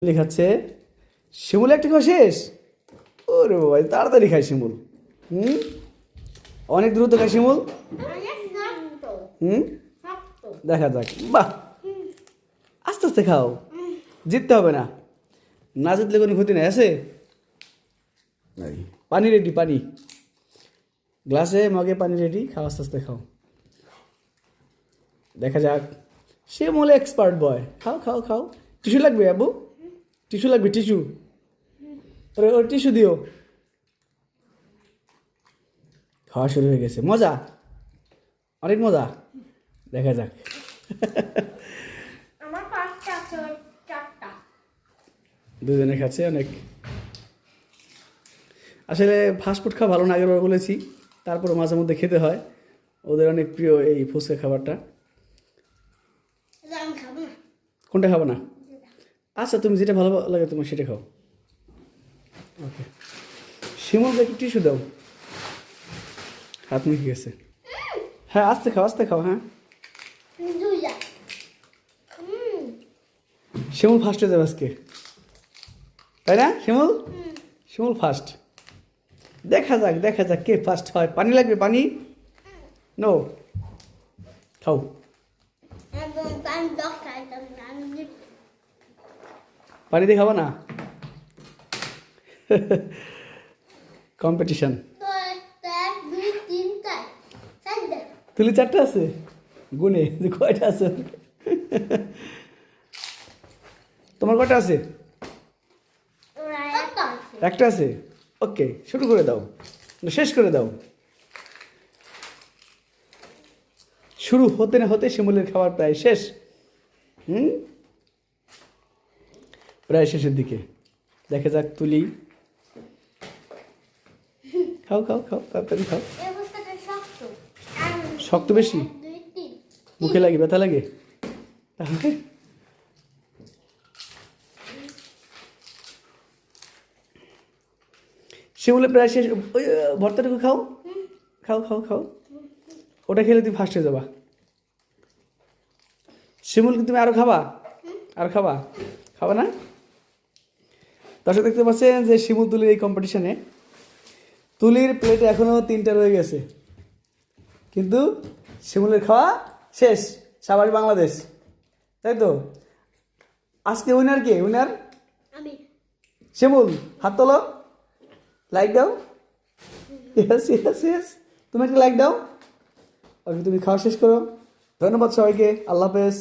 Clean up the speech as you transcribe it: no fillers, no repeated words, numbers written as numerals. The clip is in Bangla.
লেখাচ্ছে শিমুল একটা খাওয়া শেষ। ওরে বাবা তাড়াতাড়ি খায় শিমুল। হুম, অনেক দ্রুত খায় শিমুল। হুম, দেখা যাক। বাহ, আস্তে আস্তে খাও, জিততে হবে না, না জিতলে কোনো ক্ষতি নেই। আছে পানি রেডি, পানি গ্লাসে মগে পানি রেডি, খাও আস্তে আস্তে খাও। দেখা যাক, শিমুল এক্সপার্ট বয়। খাও খাও খাও। টিস্যু লাগবে আবু? টিস্যু লাগবে, টিস্যু। ওর টিস্যু দিও। খাওয়া শুরু হয়ে গেছে, মজা, অনেক মজা। দেখা যাক। আমার পাঁচটা আছে, ওর চারটা। দুজনে খাচ্ছে অনেক। আসলে ফাস্টফুড খাওয়া ভালো না, আগের বার বলেছি, তারপরে মাঝে মধ্যে খেতে হয়। ওদের অনেক প্রিয় এই ফুচকা খাবারটা। আমি খাবো না। কোনটা খাবো না? আচ্ছা, তুমি যেটা ভালো লাগে তোমার সেটা খাও। ওকে, শিমুলকে একটু টিস্যু দাও, হাত মুখে গেছে। হ্যাঁ, আস্তে খাও, আস্তে খাও। হ্যাঁ, দুইটা। শিমুল ফার্স্ট হয়ে যাবে আজকে, তাই না? শিমুল, শিমুল ফার্স্ট। দেখা যাক, দেখা যাক কে ফার্স্ট হয়। পানি লাগবে, পানি। নো, খাও। আমি দশ খাইতাম না, পানি দিয়ে খাবো না। কম্পিটিশন। এক, দুই, তিন, চার, চারটে। তুলি চারটে আছে, গুনে যে কয়টা আছে। তোমার কয়টা আছে? চারটা আছে। একটা আছে। ওকে, শুরু করে দাও, শেষ করে দাও। শুরু হতে না হতে শিমুলের খাবার প্রায় শেষ। হুম, প্রায় শেষের দিকে। দেখা যাক তুলি। খাও খাও খাও, তাড়াতাড়ি খাও। এই অবস্থাটা শক্ত। শক্ত বেশি? এক, দুই, তিন। মুখে লাগে, ব্যথা লাগে তাহলে। শিমুলের প্রায় শেষ। ওই ভর্তাটুকু খাও, খাও খাও খাও। ওটা খেলে তুমি ফার্স্ট হয়ে যাবা। শিমুল কি তুমি আরো খাবা? আর খাবা? খাবা না? দর্শক দেখতে পাচ্ছেন যে শিমুল তুলির এই কম্পিটিশনে তুলির প্লেটে এখনো 3টা রয়ে গেছে, কিন্তু শিমুলের খাওয়া শেষ। সাবাস বাংলাদেশ, তাই তো? আজকে উইনার কে? উইনার আমি। শিমুল। হাত তোলো, লাইক দাও। ইয়েস ইয়েস ইয়েস, তুমি একটা লাইক দাও। ওকে, তুমি খাওয়া শেষ করো। ধন্যবাদ সবাইকে, আল্লাহ হাফেজ।